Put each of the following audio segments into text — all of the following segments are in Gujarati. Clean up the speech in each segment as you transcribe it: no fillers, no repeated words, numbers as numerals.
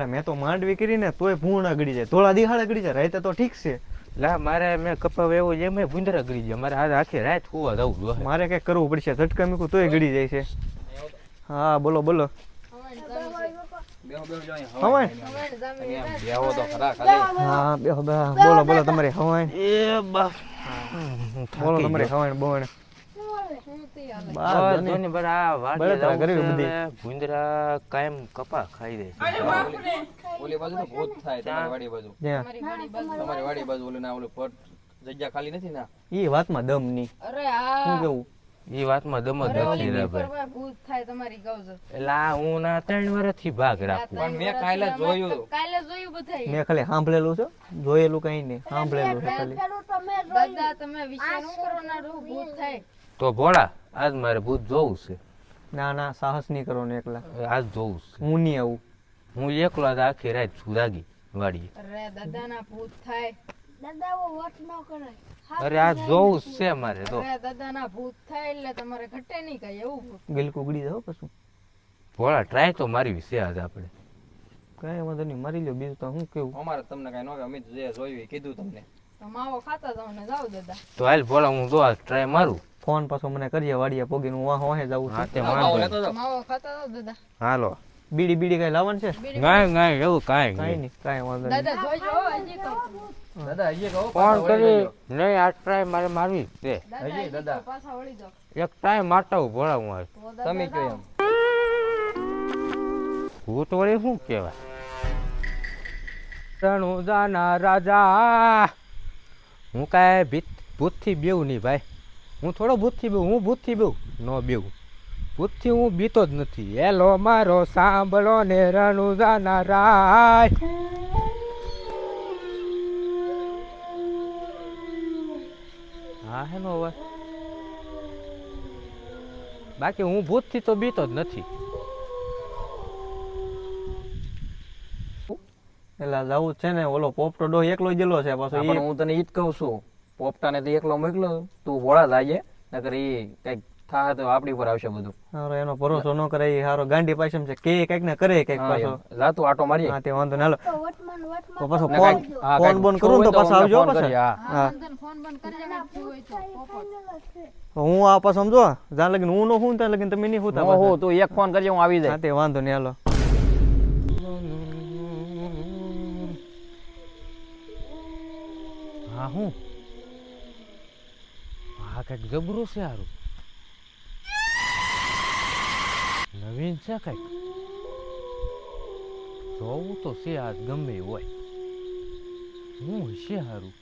એલા મેં તો માંડવી કરીને તોય ભૂણા ગળી જાય, થોડા દિહાડા ગળી જાય, રાતે તો ઠીક છે. લા મારે મેં કપાવ એવો છે મેં ભૂંદરા ગળી જાય, મારે આજ આખી રાત હોવા જવું જોઈએ. મારે કઈક કરવું પડશે, ઝટકા મૂકું તોય ગળી જાય છે. હા બોલો બોલો. હવાણ હા બેહો બેહો, બોલો બોલો તમારી હવાણ. એ બાપ બોલો તમારી હવાણ બોણ. ભૂંદરા કાયમ કપા ખાઈ દે છે. ઓલી બાજુ તો ભૂત થાય, તમારી વાડી બાજુ. તમારી વાડી બાજુ ઓલી ના ઓલું પટ જગ્યા ખાલી નથી ના. ઈ વાતમાં દમ ની. અરે આ શું કેવું? ઈ વાતમાં દમ જ નથી રે ભાઈ. ભૂત થાય તમારી ગૌજો. એલા હું ના 3 વર્ષથી ભાગ રાખું. પણ મેં કાલે જોયું. કાલે જોયું બધાય. મેં ખાલી સાંભળેલું છે, જોયેલું કઈ નહીં, સાંભળેલું છે ખાલી. દાદા તમે વિચાર ન કરો ના ભૂત થાય. તો ભોળા આજ મારે ભૂત જોવું છે. ના ના સાહસ નહીં કરો ને એકલા, આજ જોવું છે. હું નહીં આવું. હું એકલો આજ આખી રાત સુરાગી વાડીએ. અરે દાદા ના ભૂત થાય. દાદા વો વટ ન કરાય. અરે આ જોવું જ છે મારે તો. અરે દાદા ના ભૂત થાય એટલે તમારે ઘટે નહીં કઈ એવું ભૂત. ગિલકુ ઉગડી જાવ પછી. ભોળા ટ્રાય તો મારવી છે આજ આપણે. કઈ વાંધો નહીં, મારી લ્યો, બીજું તો હું કેવું. અમારે તમને કઈ ન કે અમે જે જોયું એ કીધું તમને. તો માવો ખાતા જાવ ને જાવ દાદા. તો હાલ ભોળા હું જો આજ ટ્રાય મારું. ફોન પાછો મને કરીએ વાડીએ પોગીને, હું વાહે જાઉં હા છું. તે આવો વાંધો લેતો જાવ. માવો ખાતા જાવ દાદા. હાલો. બીડી બીડી કઈ લાવવાનું છે? ગાય ગાય એવું કાંઈ કઈ નહીં. નહીં, કઈ વાંધો નહીં. દાદા જોજો હો, હજી કહું. દાદા હજી કહો ફોન કરી નહીં આ ટ્રાય મારે મારવી જ છે. દાદા હજી હજી દાદા. કહું, પાછા વળી જાવ. એક ટ્રાય મારતા હું ભોળા હું આજ. તો દાદા તમે કયો જાઓ. એમ. ભૂત વળી શું કહેવાય? રણુજાના રાજા હું કાંઈ ભૂતથી બેવું નહીં ભાઈ. હું થોડો ભૂતથી બેવું, હું ભૂતથી બેવું ન બેવું. ભૂતથી હું બીતો જ નથી. હેલો મારો સાંભળો ને રણુજાના રાય. હા હેનો અવાજ. બાકી હું ભૂતથી તો બીતો જ નથી. એલા જાવું છે ને, ઓલો પોપટો ડો એકલો જ ગયેલો છે પાછો. પણ હું તને ઈ જ કહું છું, પોપટાને તો એકલો મોકલો, તું ભોળા લાગે નકર ઈ કઈક થાય તો આપણી પર આવશે બધું. હારો એનો ભરોસો ન કરે, એ હારો ગાંડી પાછમ છે, કે કઈક ને કરે કઈક પાછો. જાતું આટો મારીએ. હા તે વાંધો ના. તો પાછો ને ફોન કાંઈક- હા, ફોન કાંઈક બોન કરું ને તો થયું હોય પાછા આવજો અમને ફોન પાછા. કરીએ, હા. હા વાંધો ફોન બંધ કરી દેવાનો થયું હોય તો પોપટ. હું આ પાછો સમજો, જ્યાં લગીને હું નો હું ત્યાં લગીને તમે નહીં હોતા હો પાછા. હો તું એક ફોન કરજે હું આવી હા જાય. તે વાંધો નહીં, હાલો. હા હું હા કઈક જબરું છે હારું. નવીન છે કઈક. જોવું તો છે આજ ગમે એ હોય. હું છે હારું.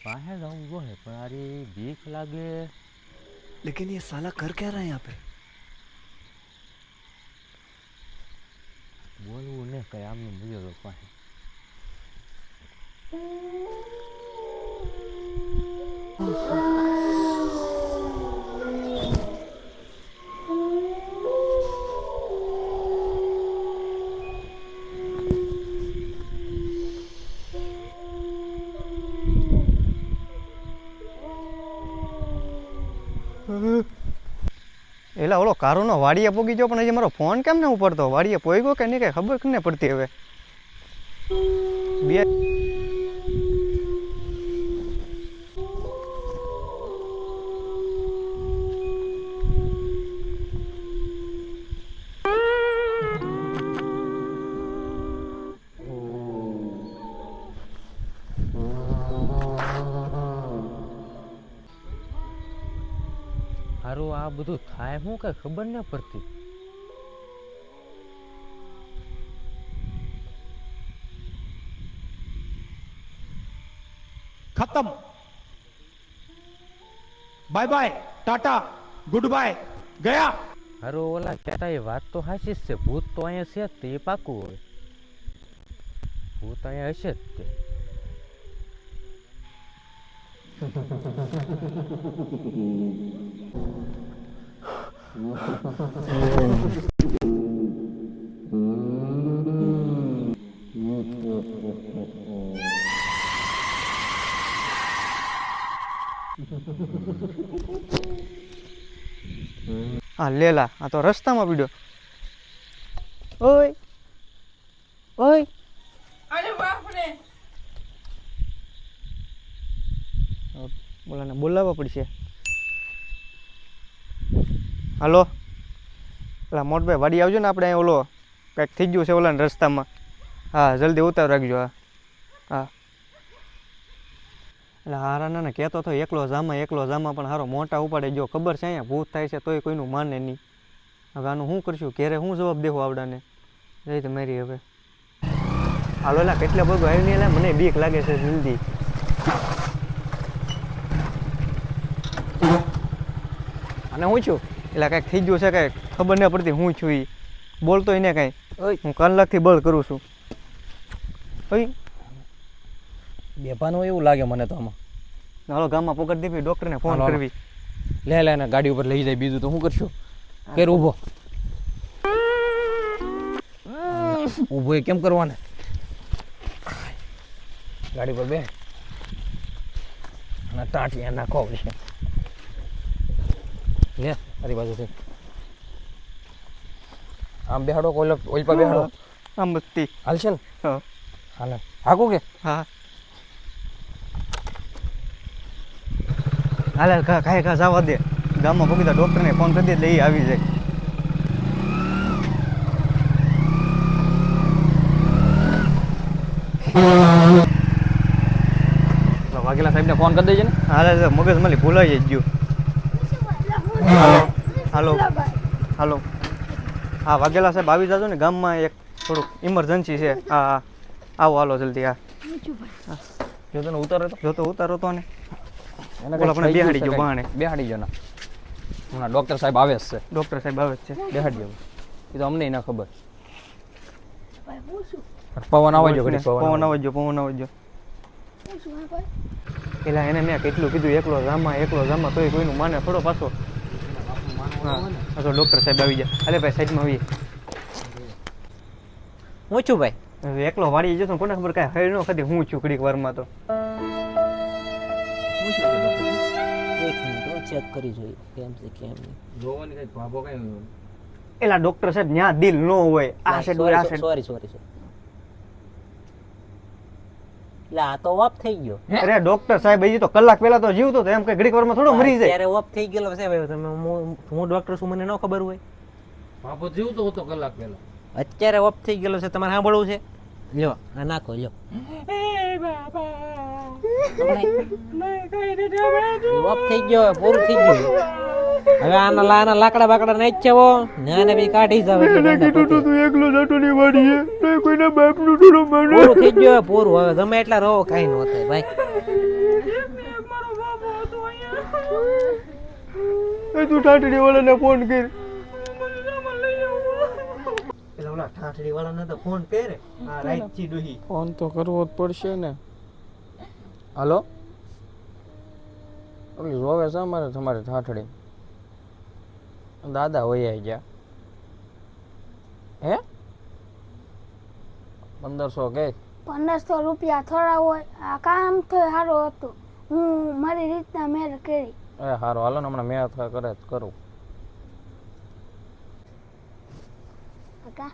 પાસે જવું જોઈએ પણ આરી બીક લાગે. लेकिन ये साला कर क्या रहा है यहाँ पे? બોલવું ને કઈ આમને બોલ્યો તો પાસે. એલા ઓલો કારુનો વાડીએ પોગી ગયો, પણ હજી મારો ફોન કેમ ના ઉપડતો? વાડીએ પોગ્યો કે નહીં, કઈ ખબર કે નહીં પડતી હવે. બે હારું આ બધું થાય હું કઈ ખબર ન પડતી. खत्म bye bye tata good bye गया. હારું ઓલા કહેતા એ વાત તો સાચી જ છે. ભૂત તો અહીંયા છે જ તે એ પાકું હોય. ભૂત અહીંયા હશે જ તે. હા લેલા, આ તો રસ્તામાં પીડ્યો. ઓય ઓય બોલાને બોલાવવા પડશે. હાલો પેલા મોટભાઈ વાડી આવજો ને, આપણે અહીં ઓલો કંઈક થઈ ગયું છે ઓલાને રસ્તામાં. હા જલ્દી ઉતાર રાખજો. હા હા એટલે હારાના ને કહેતો હતો એકલો જામાં પણ હારો મોટા ઉપાડે. જો ખબર છે અહીંયા ભૂત થાય છે તોય કોઈનું માને નહીં. હવે આનું શું કરશું? ઘેરે શું જવાબ દેવો આવડાને? જઈ તો મારી હવે હાલો એલા કેટલા બધું આવી નહીં. મને બીક લાગે છે જલ્દી. અને હું છું એટલે કાંઈક થઈ ગયું છે, કાંઈક ખબર ન પડતી હું છું. એ બોલતોય ને કાંઈ. હું કલાકથી બળ કરું છું. ઓય બેભાન હોય એવું લાગે મને તો આમાં. હાલો ગામમાં પકડ દેવી, ડૉક્ટરને ફોન હાલો, કરવી. લે ને ગાડી ઉપર લઈ જાય, બીજું તો શું કરશું? કેર ઊભો ઊભો એ કેમ કરવાને? ગાડી પર બે અને ટાંટિયા નાખો છે. લે મારી બાજુથી આમ બેહાડો, ઓઇલ પર બેહાડો. આમ બત્તી હાલશે ને? હા હાલે હાકો કે હા હાલે કાંઈ જવા દે. ગામમાં પગી ડૉક્ટરને ફોન કરી દે એટલે એ આવી જાય. વાઘેલા સાહેબને ફોન કરી દેજે ને. હાલે મગજ માલી ભૂલાઈ જ ગયું. હાલો હાલો હા વાઘેલા સાહેબ આવી જાજો ને, ગામમાં એક થોડુંક ઇમરજન્સી છે. હા આવો હાલો જલ્દી. હા જો તને ઉતારો તો જો તો ઉતારો તો ને એને બોલો આપણે બેહાડી ગયો બહાને. બેહાડી ગયો ને હમણાં ડૉક્ટર સાહેબ આવે જ છે. ડૉક્ટર સાહેબ આવે જ છે. બેહાડી ગયો એ તો અમને ના ખબર. પવન આવજો ઘડી, પવન આવજો પેલા એને મેં કેટલું કીધું એકલો જામાં તોય કોઈનું માને થોડો પાછો. હા તો ડૉક્ટર સાહેબ આવી જાય. અરે ભાઈ સાઈડમાં આવીએ. હું છું ભાઈ. હવે એકલો વાળી જતો કોને ખબર કાંઈ હળ ન ખાધી. હું છું ઘડીક વારમાં તો. એક મિનિટ ચેક કરી જોઈએ કેમ છે કેમ નહીં. જોવાની કઈ ભાભો કઈ એલા ડૉક્ટર સાહેબ ત્યાં દિલ ન હોય. આ સાઈડ હોય, આ સાઈડ. સોરી એટલે આ તો ઓફ થઈ ગયો. અરે ડૉક્ટર સાહેબ હજી તો કલાક પહેલા તો જીવતો હતો. એમ કે ઘડીક વારમાં થોડો મરી જાય. ત્યારે ઓફ થઈ ગયેલો છે ભાઈ. તમે હું ડોક્ટર છું, મને ન ખબર હોય. ભાભો જીવતો હતો કલાક પહેલા. અત્યારે ઓફ થઈ ગયેલો છે, તમારે સાંભળવું છે? લ્યો આ નાખો લ્યો. ઓફ થઈ ગયો, પૂરું થઈ ગયું. હવે આના લાકડા બાકડા નાખ છે ને બી કાઢી જાવ એટલે એકલો જાતો ની વાડીએ તો કોઈના બાપનું થોડો માને. પૂરું થઈ ગયું. પૂરું હવે ગમે એટલા રહો, કાઈ ન થાય ભાઈ. તું ઠાઠડી વાળાને ફોન કર. પેલા ઓલા ઠાઠડી વાળાને તો ફોન કરે. હા રાઈટ છી ડોહી. ફોન તો કરવો જ પડશે ને. હાલો ઓલી રોવે છે અમારે તમારે ઠાઠડી. દાદા હોય આવી ગયા. હે 1500 કે 1500 રૂપિયા થોડા હોય. આ કામ તો સારું હતું. હું મારી રીતના મેળ કરી. એ સારું હાલો ને હમણાં મેં કરે કરું. કાકા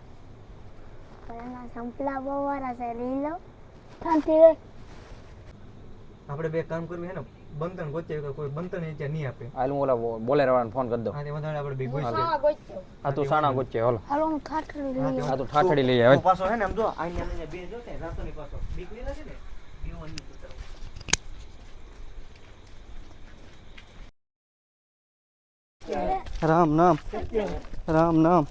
પેલા સંપલા બહુ વાળા છે, લઈ લો. શાંતિ રે. આપણે બે કામ કરવું છે ને, બંધન ગોચે કોઈ બંધન એ નહીં આપે. હાલ હું ઓલા બોલે રહેવાનું ફોન કરી દઉં. હા તે વધારે આપણે બે ગોચે. આ તું સાણા ગોચે હાલો. હાલો હું ઠાઠડી લઈ આ તું ઠાઠડી લઈ આવે. પાછો હે ને આમ જો આઈને લઈને બે જો તે રાતોની પાછો બીક લઈ લાગે ને બીવાની રામ નામ રામ નામ.